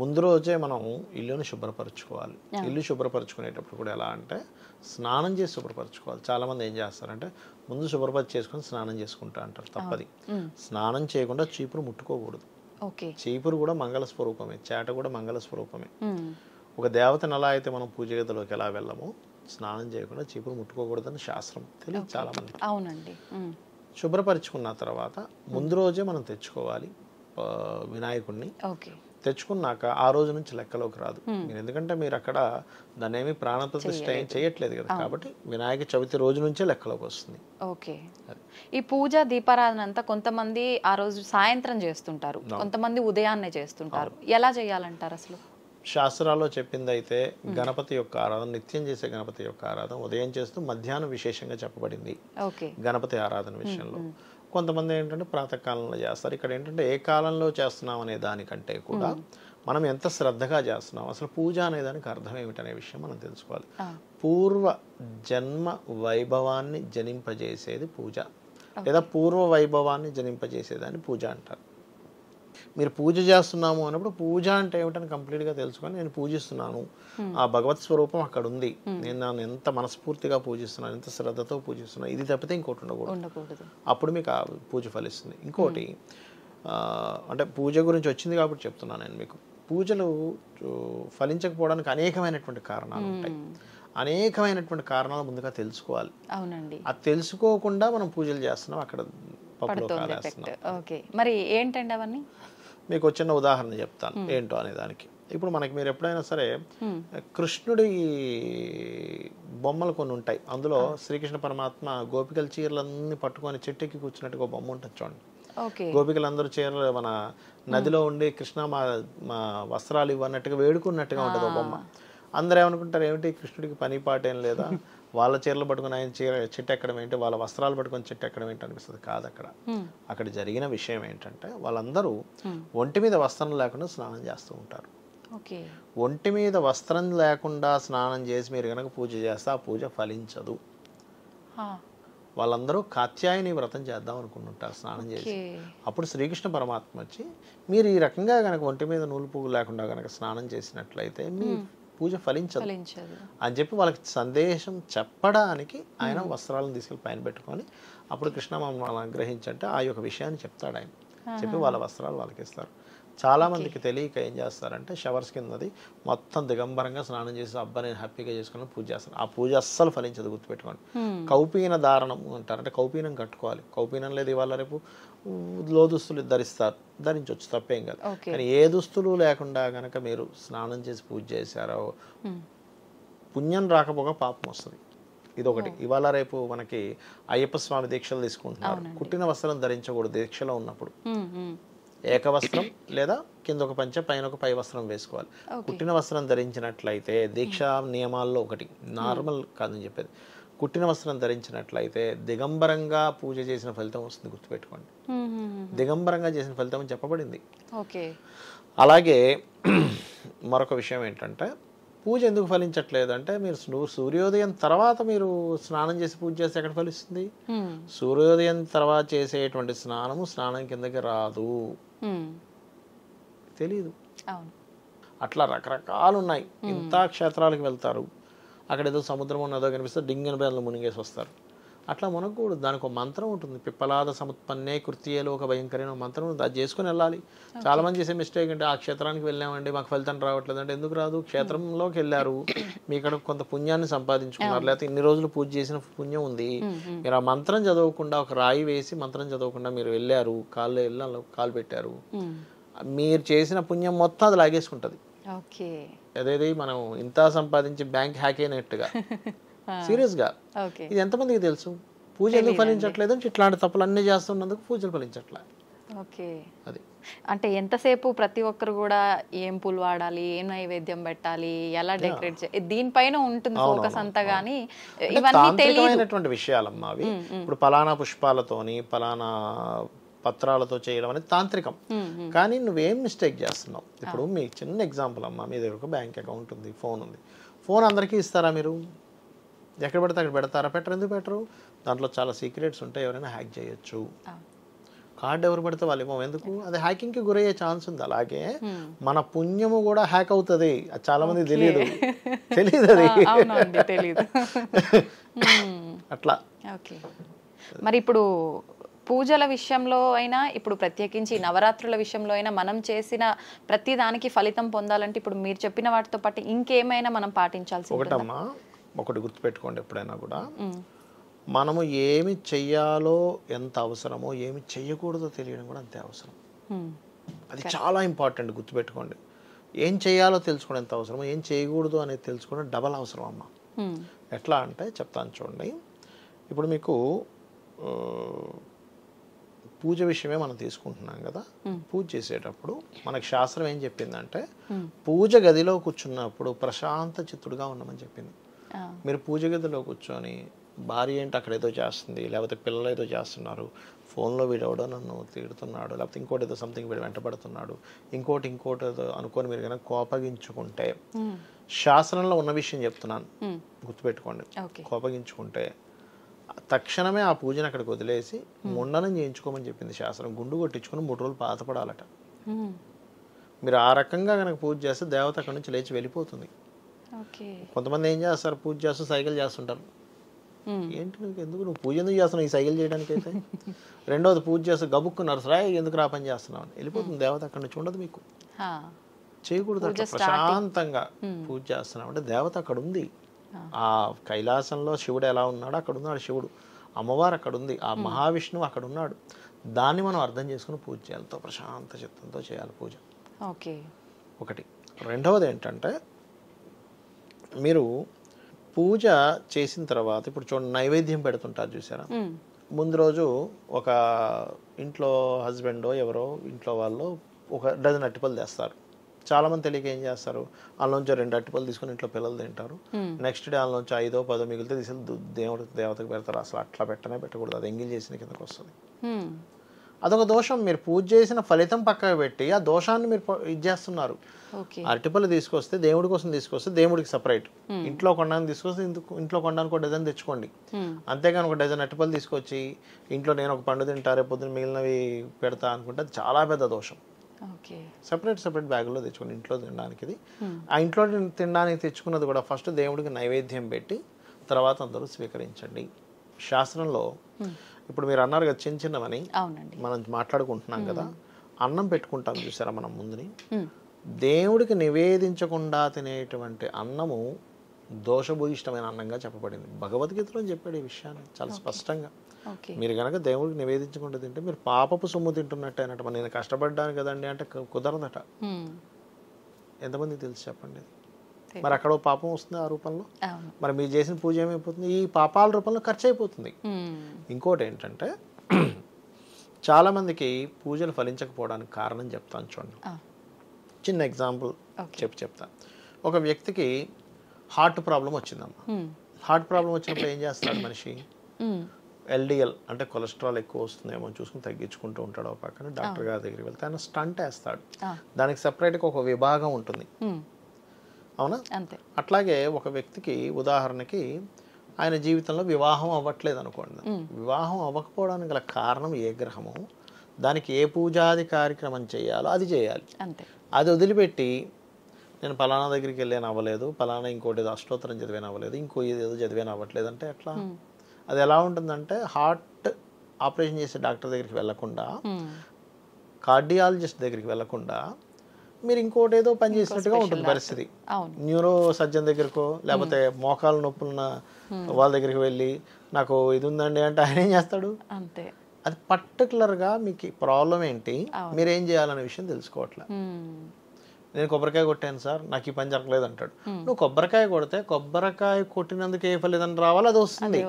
ముందు రోజే మనం ఇల్లుని శుభ్రపరచుకోవాలి. ఇల్లు శుభ్రపరచుకునేటప్పుడు కూడా ఎలా అంటే స్నానం చేసి శుభ్రపరచుకోవాలి. చాలామంది ఏం చేస్తారంటే ముందు శుభ్రపరిచి చేసుకొని స్నానం చేసుకుంటా అంటారు, తప్పది. స్నానం చేయకుండా చీపురు ముట్టుకోకూడదు. చీపురు కూడా మంగళ స్వరూపమే, చేట కూడా మంగళ స్వరూపమే. ఒక దేవతను ఎలా అయితే మనం పూజ గదిలోకి ఎలా వెళ్ళమో స్నానం చేయకుండా చీపురు ముట్టుకోకూడదని శాస్త్రం, తెలియదు చాలా మంది. అవునండి. శుభ్రపరచుకున్న తర్వాత ముందు రోజే మనం తెచ్చుకోవాలి వినాయకుడిని. తెచ్చుకున్నాక ఆ రోజు నుంచి లెక్కలోకి రాదు. ఎందుకంటే మీరు అక్కడ దాన్ని ఏమి ప్రాణప్రతిష్ఠ ఏం చేయట్లేదు కదా, కాబట్టి వినాయక చవితి రోజు నుంచే లెక్కలోకి వస్తుంది. ఓకే. ఈ పూజ దీపారాధన అంతా కొంతమంది ఆ రోజు సాయంత్రం చేస్తుంటారు, కొంతమంది ఉదయాన్నే చేస్తుంటారు. ఎలా చేయాలంటారు అసలు? శాస్త్రాల్లో చెప్పింది అయితే గణపతి యొక్క ఆరాధన, నిత్యం చేసే గణపతి యొక్క ఆరాధన ఉదయం చేస్తూ మధ్యాహ్నం విశేషంగా చెప్పబడింది గణపతి ఆరాధన విషయంలో. కొంతమంది ఏంటంటే ప్రాతకాలంలో చేస్తారు. ఇక్కడ ఏంటంటే ఏ కాలంలో చేస్తున్నాం అనే దానికంటే కూడా మనం ఎంత శ్రద్ధగా చేస్తున్నాం, అసలు పూజ అనే దానికి అర్థం ఏమిటనే విషయం మనం తెలుసుకోవాలి. పూర్వ జన్మ వైభవాన్ని జనింపజేసేది పూజ, లేదా పూర్వ వైభవాన్ని జనింపజేసేదాన్ని పూజ అంటారు. మీరు పూజ చేస్తున్నాము అన్నప్పుడు పూజ అంటే ఏమిటని కంప్లీట్గా తెలుసుకొని నేను పూజిస్తున్నాను, ఆ భగవత్ స్వరూపం అక్కడ ఉంది, నేను నన్ను ఎంత మనస్ఫూర్తిగా పూజిస్తున్నాను, ఎంత శ్రద్ధతో పూజిస్తున్నాను, ఇది తప్పితే ఇంకోటి ఉండకూడదు. అప్పుడు మీకు ఆ పూజ ఫలిస్తుంది. ఇంకోటి అంటే పూజ గురించి వచ్చింది కాబట్టి చెప్తున్నాను నేను మీకు. పూజలు ఫలించకపోవడానికి అనేకమైనటువంటి కారణాలు ఉంటాయి. అనేకమైనటువంటి కారణాలు ముందుగా తెలుసుకోవాలి. అవునండి. అది తెలుసుకోకుండా మనం పూజలు చేస్తున్నాం, అక్కడ పప్పులో కాలేస్తున్నాం. ఓకే, మరి ఏంటండి అవన్నీ? మీకు చిన్న ఉదాహరణ చెప్తాను ఏంటో అనే దానికి. ఇప్పుడు మనకి మీరు ఎప్పుడైనా సరే కృష్ణుడి బొమ్మలు కొన్ని ఉంటాయి, అందులో శ్రీకృష్ణ పరమాత్మ గోపికల చీరలన్నీ పట్టుకొని చెట్టెక్కి కూర్చున్నట్టుగా ఒక బొమ్మ ఉంటుంది చూడండి. గోపికలందరూ చీరలు మన నదిలో ఉండి కృష్ణ మా వస్త్రాలు ఇవ్వన్నట్టుగా వేడుకున్నట్టుగా ఉంటుంది ఒక బొమ్మ. అందరూ ఏమనుకుంటారు, ఏమిటి కృష్ణుడికి పని పాట ఏం లేదా, వాళ్ళ చీరలు పట్టుకుని ఆయన చెట్టు ఎక్కడం ఏంటి, వాళ్ళ వస్త్రాలు పట్టుకొని చెట్టు ఎక్కడం ఏంటి అనిపిస్తుంది. కాదు, అక్కడ జరిగిన విషయం ఏంటంటే వాళ్ళందరూ ఒంటి మీద వస్త్రం లేకుండా స్నానం చేస్తూ ఉంటారు. ఒంటి మీద వస్త్రం లేకుండా స్నానం చేసి మీరు కనుక పూజ చేస్తే ఆ పూజ ఫలించదు. వాళ్ళందరూ కాత్యాయని వ్రతం చేద్దాం అనుకుంటుంటారు స్నానం చేసి. అప్పుడు శ్రీకృష్ణ పరమాత్మ వచ్చి మీరు ఈ రకంగా కనుక ఒంటి మీద నూలు పువ్వు లేకుండా కనుక స్నానం చేసినట్లయితే మీ పూజ ఫలించదు అని చెప్పి వాళ్ళకి సందేశం చెప్పడానికి ఆయన వస్త్రాలను తీసుకెళ్ళి పైన పెట్టుకొని అప్పుడు కృష్ణ మమ్మల్ని అనుగ్రహించంటే ఆ యొక్క విషయాన్ని చెప్తాడు ఆయన. చెప్పి వాళ్ళ వస్త్రాలు వాళ్ళకి ఇస్తారు. చాలా మందికి తెలియక ఏం చేస్తారంటే షవర్స్ కిందది మొత్తం దిగంబరంగా స్నానం చేసి అబ్బా నేను హ్యాపీగా చేసుకుని పూజ చేస్తాను. ఆ పూజ అస్సలు ఫలించదు, గుర్తుపెట్టుకోండి. కౌపీన ధారణం అంటారు, అంటే కౌపీనం కట్టుకోవాలి. కౌపీనం లేదు ఇవాళ రేపు లోదుస్తులు ధరించవచ్చు, తప్పేం కాదు. కానీ ఏ దుస్తులు లేకుండా గనక మీరు స్నానం చేసి పూజ చేశారో పుణ్యం రాకపోగా పాపం వస్తుంది. ఇదొకటి. ఇవాళ రేపు మనకి అయ్యప్ప స్వామి దీక్షలు తీసుకుంటున్నారు, కుట్టిన వస్త్రం ధరించకూడదు దీక్షలో ఉన్నప్పుడు. ఏకవస్త్రం లేదా కింద ఒక పంచ పైన ఒక పై వస్త్రం వేసుకోవాలి. కుట్టిన వస్త్రం ధరించినట్లయితే దీక్షా నియమాల్లో ఒకటి, నార్మల్ కాదని చెప్పేది, కుట్టిన వస్త్రం ధరించినట్లయితే దిగంబరంగా పూజ చేసిన ఫలితం వస్తుంది, గుర్తుపెట్టుకోండి. దిగంబరంగా చేసిన ఫలితం అని చెప్పబడింది. అలాగే మరొక విషయం ఏంటంటే పూజ ఎందుకు ఫలించట్లేదు అంటే మీరు సూర్యోదయం తర్వాత మీరు స్నానం చేసి పూజ చేస్తే ఎక్కడ ఫలిస్తుంది? సూర్యోదయం తర్వాత చేసేటువంటి స్నానం కిందకి రాదు, తెలీదు. అట్లా రకరకాలు ఉన్నాయి. ఇంత క్షేత్రాలకు వెళ్తారు, అక్కడ ఏదో సముద్రం ఉన్నదో కనిపిస్తే డింగిన బేదలు మునిగేసి వస్తారు. అట్లా మునగకూడదు. దానికి ఒక మంత్రం ఉంటుంది, పిప్పలాద సముత్పన్నే కృత్యేలో ఒక భయంకరమైన మంత్రం ఉంది, అది చేసుకుని వెళ్ళాలి. చాలా మంది చేసే మిస్టేక్ అంటే ఆ క్షేత్రానికి వెళ్ళామండి మాకు ఫలితం రావట్లేదు అంటే, ఎందుకు రాదు? క్షేత్రంలోకి వెళ్ళారు, మీ ఇక్కడ కొంత పుణ్యాన్ని సంపాదించుకున్నారు, లేకపోతే ఇన్ని రోజులు పూజ చేసిన పుణ్యం ఉంది, మీరు ఆ మంత్రం చదవకుండా ఒక రాయి వేసి మంత్రం చదవకుండా మీరు వెళ్ళారు, కాలు పెట్టారు, మీరు చేసిన పుణ్యం మొత్తం అది లాగేసుకుంటది. అదేది మనం ఇంత సంపాదించి బ్యాంక్ హ్యాక్ అయినట్టుగా. సీరియస్ గా ఇది ఎంతమందికి తెలుసు? పూజ ఎందుకు ఫలించట్లేదు అంటే ఇట్లాంటి తప్పులు అన్ని చేస్తున్నందుకు పూజలు ఫలించట్లేదు. అది అంటే ఎంతసేపు ప్రతి ఒక్కరు కూడా ఏం పూలు వాడాలి, ఏం నైవేద్యం పెట్టాలి, ఎలా డెకరేట్ చేయాలి, దీనిపైన ఉంటుంది ఫోకస్ అంతా. గానీ ఇవన్నీ తెలియనటువంటి విషయాలమ్మా అవి. ఇప్పుడు పలానా పుష్పాలతోని పలానా పత్రాలతో చేయడం అనేది తాంత్రికం. కానీ నువ్వేం మిస్టేక్ చేస్తున్నావు? ఇప్పుడు మీ చిన్న ఎగ్జాంపుల్ అమ్మా, మీ దగ్గర ఒక బ్యాంక్ అకౌంట్ ఉంది, ఫోన్ ఉంది. ఫోన్ అందరికీ ఇస్తారా? మీరు ఎక్కడ పెడితే అక్కడ పెడతారా? పెట్టరు. ఎందుకు పెట్టరు? దాంట్లో చాలా సీక్రెట్స్ ఉంటాయి, ఎవరైనా హ్యాక్ చేయొచ్చు. కార్డు ఎవరు పెడితే వాళ్ళు ఇవ్వం. ఎందుకు? అది హ్యాకింగ్కి గురయ్యే ఛాన్స్ ఉంది. అలాగే మన పుణ్యము కూడా హ్యాక్ అవుతుంది. అది చాలా మంది తెలియదు అది. అట్లా. మరి ఇప్పుడు పూజల విషయంలో అయినా, ఇప్పుడు ప్రత్యేకించి నవరాత్రుల విషయంలో అయినా, మనం చేసిన ప్రతి దానికి ఫలితం పొందాలంటే ఇప్పుడు మీరు చెప్పిన వాటితో పాటు ఇంకేమైనా మనం పాటించాల్సి? ఒకటమ్మా, ఒకటి గుర్తుపెట్టుకోండి, ఎప్పుడైనా కూడా మనము ఏమి చెయ్యాలో ఎంత అవసరమో ఏమి చెయ్యకూడదో తెలియడం కూడా అంతే అవసరం. అది చాలా ఇంపార్టెంట్, గుర్తుపెట్టుకోండి. ఏం చేయాలో తెలుసుకోవడం ఎంత అవసరమో ఏం చేయకూడదు అనేది తెలుసుకోవడం డబల్ అవసరం అమ్మ. ఎట్లా అంటే చెప్తాను చూడండి. ఇప్పుడు మీకు పూజ విషయమే మనం తీసుకుంటున్నాం కదా. పూజ చేసేటప్పుడు మనకు శాస్త్రం ఏం చెప్పిందంటే, పూజ గదిలో కూర్చున్నప్పుడు ప్రశాంత చిత్తుడుగా ఉండమని చెప్పింది. మీరు పూజ గదిలో కూర్చొని భార్య ఏంటి అక్కడ ఏదో చేస్తుంది, లేకపోతే పిల్లలు ఏదో చేస్తున్నారు, ఫోన్లో వీడెవడో నన్ను తిడుతున్నాడు, లేకపోతే ఇంకోటి ఏదో సంథింగ్ వీడు వెంటబడుతున్నాడు, ఇంకోటి ఏదో అనుకొని మీరు కనుక కోపగించుకుంటే, శాస్త్రంలో ఉన్న విషయం చెప్తున్నాను గుర్తుపెట్టుకోండి, కోపగించుకుంటే తక్షణమే ఆ పూజను అక్కడికి వదిలేసి ముండనం చేయించుకోమని చెప్పింది శాస్త్రం. గుండు కొట్టించుకుని 3 రోజులు బాధపడాలట. మీరు ఆ రకంగా కనుక పూజ చేస్తే దేవత అక్కడి నుంచి లేచి వెళ్ళిపోతుంది. కొంతమంది ఏం చేస్తారు, పూజ చేస్తూ సైకిల్ చేస్తుంటారు. ఏంటి నువ్వు ఎందుకు, నువ్వు పూజ ఎందుకు చేస్తున్నావు ఈ సైకిల్ చేయడానికి అయితే? రెండోది పూజ చేస్తూ గబుక్కున్నారు, సరే ఎందుకు రా పని చేస్తున్నావు అని వెళ్ళిపోతుంది దేవత. అక్కడి నుంచి ఉండదు మీకు. చేయకూడదు. అట్లా ప్రశాంతంగా పూజ చేస్తున్నావు అంటే దేవత అక్కడ ఉంది. ఆ కైలాసంలో శివుడు ఎలా ఉన్నాడో అక్కడ ఉన్నాడు శివుడు, అమ్మవారు అక్కడ ఉంది, ఆ మహావిష్ణువు అక్కడ ఉన్నాడు. దాన్ని మనం అర్థం చేసుకుని పూజ చేయాలి, ప్రశాంత చిత్తంతో చేయాలి పూజ. ఒకటి. రెండవది ఏంటంటే, మీరు పూజ చేసిన తర్వాత ఇప్పుడు చూడండి నైవేద్యం పెడుతుంటారు చూసారా. ముందు రోజు ఒక ఇంట్లో హస్బెండో ఎవరో ఇంట్లో వాళ్ళు 1 డజన్ అరటిపళ్ళు తెస్తారు. చాలా మంది తెలియక ఏం చేస్తారు, అందులోంచి 2 అరటిపళ్ళు తీసుకుని ఇంట్లో పిల్లలు తింటారు. నెక్స్ట్ డే అందులోంచి 5దో 10దో మిగిలితే తీసుకెళ్ళి దేవతకు పెడతారు. అసలు అట్లా పెట్టకూడదు, అది ఎంగిల్ చేసిన కిందకు వస్తుంది. అదొక దోషం. మీరు పూజ చేసిన ఫలితం పక్కకు పెట్టి ఆ దోషాన్ని మీరు ఇది చేస్తున్నారు. అరటిపళ్ళు తీసుకొస్తే దేవుడి కోసం తీసుకొస్తే దేవుడికి సపరేట్, ఇంట్లో కొనడానికి తీసుకొస్తే ఇంట్లో కొనడానికి 1 డజన్ తెచ్చుకోండి. అంతేగాని 1 డజన్ అరటిపళ్ళు తీసుకొచ్చి ఇంట్లో నేను ఒక పండు తింటా రేపు పొద్దున మిగిలినవి పెడతా అనుకుంటే అది చాలా పెద్ద దోషం. సెపరేట్ బ్యాగుల్లో తెచ్చుకోండి ఇంట్లో తినడానికి. ఆ ఇంట్లో తినడానికి తెచ్చుకున్నది కూడా ఫస్ట్ దేవుడికి నైవేద్యం పెట్టి తర్వాత అందరూ స్వీకరించండి. శాస్త్రంలో ఇప్పుడు మీరు అన్నారు కదా చిన్నవని మనం మాట్లాడుకుంటున్నాం కదా, అన్నం పెట్టుకుంటాం చూసారా మనం ముందుని, దేవుడికి నివేదించకుండా తినేటువంటి అన్నము దోషభూయిష్టమైన అన్నంగా చెప్పబడింది. భగవద్గీతలో చెప్పాడు ఈ విషయాన్ని చాలా స్పష్టంగా. మీరు కనుక దేవుడికి నివేదించకుండా తింటే మీరు పాపపు సొమ్ము తింటున్నట్టు అయినట్టు. నేను కష్టపడ్డాను కదండి అంటే కుదరదట. ఎంతమందికి తెలుసు చెప్పండి. మరి అక్కడ పాపం వస్తుంది ఆ రూపంలో. మరి మీరు చేసిన పూజ ఏమైపోతుంది, ఈ పాపాల రూపంలో ఖర్చు అయిపోతుంది. ఇంకోటి ఏంటంటే, చాలా మందికి పూజలు ఫలించకపోవడానికి కారణం చెప్తాను చూడండి. చిన్న ఎగ్జాంపుల్ చెప్తా. ఒక వ్యక్తికి హార్ట్ ప్రాబ్లం వచ్చిందమ్మా. హార్ట్ ప్రాబ్లం వచ్చినప్పుడు ఏం చేస్తాడు మనిషి, LDL అంటే కొలెస్ట్రాల్ ఎక్కువ వస్తుందేమో చూసుకుని తగ్గించుకుంటూ ఉంటాడు. ఒక పక్కన డాక్టర్ గారి దగ్గరికి వెళ్తే ఆయన స్టంట్ వేస్తాడు. దానికి సపరేట్గా ఒక విభాగం ఉంటుంది. అవునా? అంతే. అట్లాగే ఒక వ్యక్తికి ఉదాహరణకి ఆయన జీవితంలో వివాహం అవ్వట్లేదు అనుకోండి. వివాహం అవ్వకపోవడానికి గల కారణం ఏ గ్రహము, దానికి ఏ పూజాది కార్యక్రమం చేయాలో అది చేయాలి. అంతే. అది వదిలిపెట్టి నేను పలానా దగ్గరికి వెళ్ళాను అవ్వలేదు, పలానా ఇంకోటి ఏదో అష్టోత్తరం చదివాను అవ్వలేదు, ఇంకో ఏదో చదివాను అవ్వట్లేదు అంటే ఎట్లా? అది ఎలా ఉంటుందంటే హార్ట్ ఆపరేషన్ చేసే డాక్టర్ దగ్గరికి వెళ్లకుండా, కార్డియాలజిస్ట్ దగ్గరికి వెళ్లకుండా మీరు ఇంకోటి ఏదో పని చేసినట్టుగా ఉంటుంది పరిస్థితి. న్యూరో సర్జన్ దగ్గరకో లేకపోతే మోకాలు నొప్పులున్న వాళ్ళ దగ్గరికి వెళ్ళి నాకు ఇది ఉందండి అంటే ఆయన ఏం చేస్తాడు? అంతే. అది పర్టికులర్గా మీకు ప్రాబ్లం ఏంటి, మీరు ఏం చేయాలనే విషయం తెలుసుకోవట్లే. నేను కొబ్బరికాయ కొట్టాను సార్, నాకు ఈ పని జరగలేదు అంటాడు. నువ్వు కొబ్బరికాయ కొడితే కొబ్బరికాయ కొట్టినందుకు ఏ ఫలితం రావాలి అది వస్తుంది.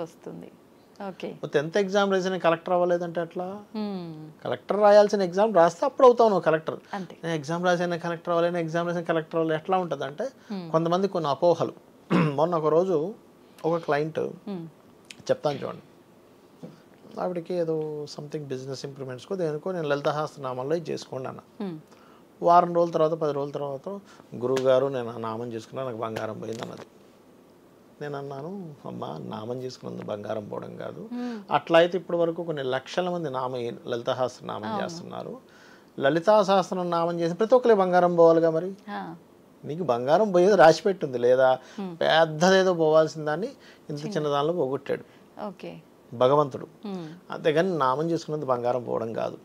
10th ఎగ్జామ్ రాసిన కలెక్టర్ అవ్వలేదంటే ఎట్లా? కలెక్టర్ రాయాల్సిన ఎగ్జామ్ రాస్తే అప్పుడు అవుతావు నువ్వు కలెక్టర్. నేను ఎగ్జామ్ రాసిన కలెక్టర్ అవ్వలేదు, ఎగ్జామ్ రాసిన కలెక్టర్ అవ్వలేదు. ఎట్లా ఉంటుంది అంటే కొంతమంది కొన్ని అపోహలు. మొన్న ఒక రోజు ఒక క్లయింట్ చెప్తాను చూడండి, ఆవిడకి ఏదో సంథింగ్ బిజినెస్ ఇంప్రూవ్మెంట్స్కో దేనికో నేను లలిత సహస్రనామంలో ఇది చేసుకోండి అన్న. వారం రోజుల తర్వాత 10 రోజుల తర్వాత గురువు గారు నేను ఆ నామం చేసుకున్నా నాకు బంగారం పోయింది అన్నది. నేను అన్నాను, అమ్మ నామం చేసుకున్నందుకు బంగారం పోవడం కాదు, అట్లా అయితే ఇప్పటి వరకు కొన్ని లక్షల మంది లలితా సహస్ర నామం చేస్తున్నారు. లలితా సహస్రం నామం చేసిన ప్రతి ఒక్కరికి బంగారం పోవాలిగా, మరి నీకు బంగారం పోయేది రాసి పెట్టింది, లేదా పెద్దదేదో పోవాల్సిన దాన్ని ఇంత చిన్న దానిలో పోగొట్టాడు భగవంతుడు. అంతేగాని నామం చేసుకున్నది బంగారం పోవడం కాదు.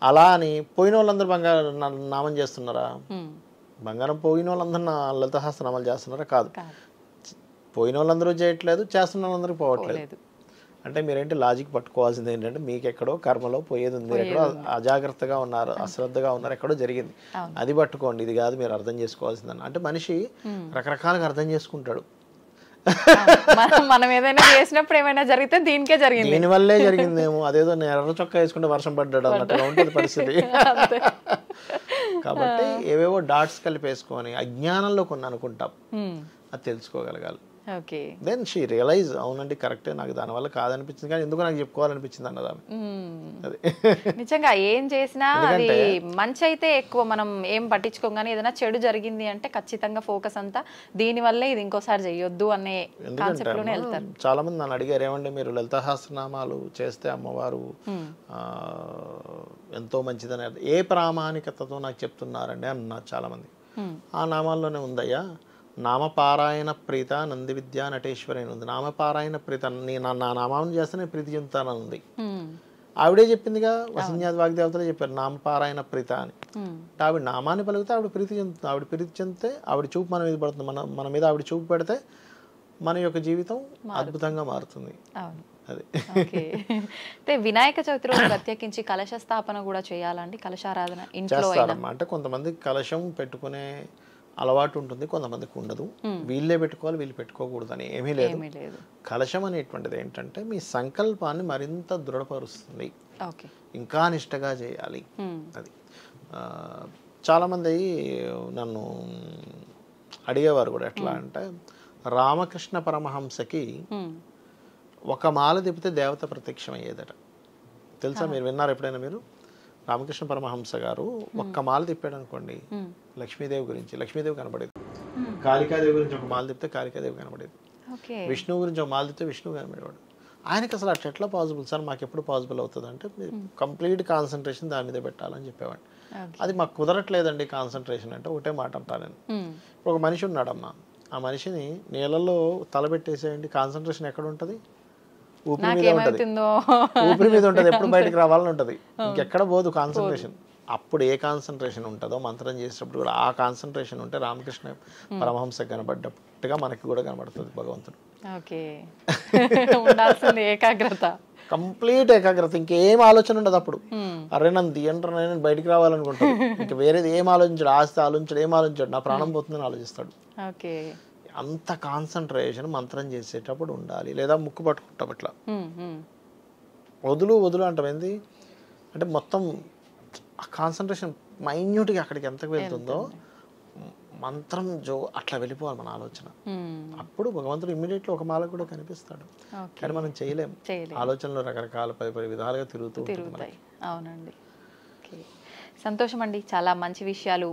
అలా అని పోయిన వాళ్ళందరూ నామం చేస్తున్నారా? బంగారం పోయిన వాళ్ళందరూ లలిత సహస్రనామాలు చేస్తున్నారా? కాదు. పోయిన వాళ్ళందరూ చేయట్లేదు, చేస్తున్న వాళ్ళందరూ పోవట్లేదు. అంటే మీరేంటి లాజిక్ పట్టుకోవాల్సింది ఏంటంటే మీకు ఎక్కడో కర్మలో పోయేది ఉంది, మీరు ఎక్కడో అజాగ్రత్తగా ఉన్నారు, అశ్రద్ధగా ఉన్నారు, ఎక్కడో జరిగింది, అది పట్టుకోండి. ఇది కాదు మీరు అర్థం చేసుకోవాల్సిందని. అంటే మనిషి రకరకాలుగా అర్థం చేసుకుంటాడు. మనం ఏదైనా చేసినప్పుడు ఏమైనా జరిగితే దీనికే జరిగింది, దీనివల్లే జరిగిందేమో, అదేదో నేను ఎర్ర చొక్కా వేసుకుంటే వర్షం పడ్డాడు అన్నట్టుగా ఉంటుంది పరిస్థితి. కాబట్టి ఏవేవో డాట్స్ కలిపేసుకొని అజ్ఞానంలో కొన్ని అనుకుంటాం, అది తెలుసుకోగలగాలి. దెన్ షీ రియలైజ్, అవునండి కరెక్టే, నాకు దానివల్ల కాదనిపించింది కానీ ఎందుకు నాకు చెప్పుకోవాలనిపించింది అన్నదా. నిజంగా ఏం చేసినా అది మంచి అయితే ఎక్కువ మనం ఏం పట్టించుకోం, కానీ ఏదైనా చెడు జరిగింది అంటే ఖచ్చితంగా ఫోకస్ అంతా దీని వల్లే, ఇది ఇంకోసారి చేయొద్దు అనే కాన్సెప్ట్ లోనే వెళ్తారు. చాలా మంది నన్ను అడిగారు, ఏమంటే మీరు లలితా సహస్రనామాలు చేస్తే అమ్మవారు ఎంతో మంచిదని ఏ ప్రామాణికతతో నాకు చెప్తున్నారండి అన్నారు చాలా మంది. ఆ నామాల్లోనే ఉందయ్యా, నామపారాయణ ప్రీత నంది విద్యా నటేశ్వరి అని ఉంది. నామపారాయణ ప్రీత, నా నామాన్ని చేస్తే నేను ప్రీతి చెందుతానని ఉంది. ఆవిడే చెప్పిందిగా, వసంజాతి వాగ్దేవతలే చెప్పారు నామపారాయణ ప్రీత అని. ఆవిడ నామాన్ని పలికితే ఆవిడ ప్రీతి చెందుతుంది. ఆవిడ ప్రీతి చెందితే ఆవిడ చూపు మన మీద పడుతుంది. మన మీద ఆవిడ చూపు పెడితే మన యొక్క జీవితం అద్భుతంగా మారుతుంది. అది. అంటే వినాయక చవితి రోజు ప్రత్యేకించి కలశ స్థాపన కూడా చేయాలండి, కలశారాధన ఇంట్లో చేస్తారమ్మా. అంటే కొంతమంది కలశం పెట్టుకునే అలవాటు ఉంటుంది, కొంతమందికి ఉండదు. వీళ్ళే పెట్టుకోవాలి, వీళ్ళు పెట్టుకోకూడదు అని ఏమీ లేదు. కలశం అనేటువంటిది ఏంటంటే మీ సంకల్పాన్ని మరింత దృఢపరుస్తుంది, ఇంకా నిష్టగా చేయాలి. అది చాలామంది నన్ను అడిగేవారు కూడా, ఎట్లా అంటే రామకృష్ణ పరమహంసకి ఒక మాల తిప్పితే దేవత ప్రత్యక్షం అయ్యేదట. తెలుసా? మీరు విన్నారు ఎప్పుడైనా? మీరు రామకృష్ణ పరమహంస గారు ఒక్క మాల తిప్పాడు అనుకోండి, లక్ష్మీదేవి గురించి లక్ష్మీదేవి కనబడేది. కాళికాదేవి గురించి ఒక మాల తిప్పితే కాళికాదేవి కనబడేది. విష్ణువు గురించి ఒక మాల తిప్పితే విష్ణువు కనబడేవాడు. ఆయనకి అసలు అట్లా ఎట్లా పాసిబుల్ సార్, మాకు ఎప్పుడు పాసిబుల్ అవుతుంది అంటే కంప్లీట్ కాన్సన్ట్రేషన్ దాని మీద పెట్టాలని చెప్పేవాడు. అది మాకు కుదరట్లేదండి కాన్సన్ట్రేషన్ అంటే. ఒకటే మాట అంటాను నేను, ఇప్పుడు ఒక మనిషి ఉన్నాడమ్మా, ఆ మనిషిని నీళ్ళల్లో తలబెట్టేసేయండి, కాన్సన్ట్రేషన్ ఎక్కడ ఉంటుంది? ఊపిరి మీద ఉంటుంది, ఊపిరి మీద ఉంటుంది, ఎప్పుడు బయటకు రావాలని ఉంటుంది, ఇంకెక్కడ పోదు కాన్సన్ట్రేషన్. అప్పుడు ఏ కాన్సన్ట్రేషన్ ఉంటుందో మంత్రం చేసేటప్పుడు కూడా ఆ కాన్సన్ట్రేషన్ ఉంటే రామకృష్ణ పరమహంస కనబడ్డట్టుగా మనకి కూడా కనబడుతుంది భగవంతుడు. ఏకాగ్రత, కంప్లీట్ ఏకాగ్రత, ఇంకేం ఆలోచన ఉండదు అప్పుడు. అరే నన్ను తీయంటారు, నేను బయటికి రావాలనుకుంటాడు, ఇంకా వేరేది ఏం ఆలోచించాడు, ఆస్తి ఆలోచించాడు, ఏం ఆలోచించాడు, నా ప్రాణం పోతుందని ఆలోచిస్తాడు. అంత కాన్సన్ట్రేషన్ మంత్రం చేసేటప్పుడు ఉండాలి. లేదా ముక్కు పట్టుకుంటాం ఇట్లా, వదులు అంటాం. అంటే మొత్తం ఆ కాన్సన్ట్రేషన్ మైన్యూట్గా అక్కడికి ఎంతకు వెళ్తుందో మంత్రం అట్లా వెళ్ళిపోవాలి మన ఆలోచన. అప్పుడు భగవంతుడు ఇమ్మీడియట్లీ ఒక మాల కూడా కనిపిస్తాడు. కానీ మనం చేయలేం, ఆలోచనలు రకరకాల పది విధాలుగా తిరుగుతాయి. అవునండి. సంతోషం అండి, చాలా మంచి విషయాలు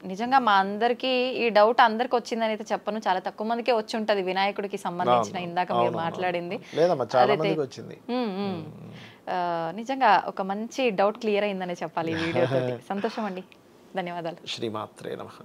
నిజంగా మా అందరికి ఈ డౌట్ అందరికి వచ్చిందని అయితే చెప్పను, చాలా తక్కువ మందికే వచ్చి ఉంటది వినాయకుడికి సంబంధించిన ఇందాక మీరు మాట్లాడింది. లేదమ్మా చాలా మందికి వచ్చింది. నిజంగా ఒక మంచి డౌట్ క్లియర్ అయిందని చెప్పాలి ఈ వీడియో తోటి. సంతోషం అండి, ధన్యవాదాలు. శ్రీమాత్రే నమః.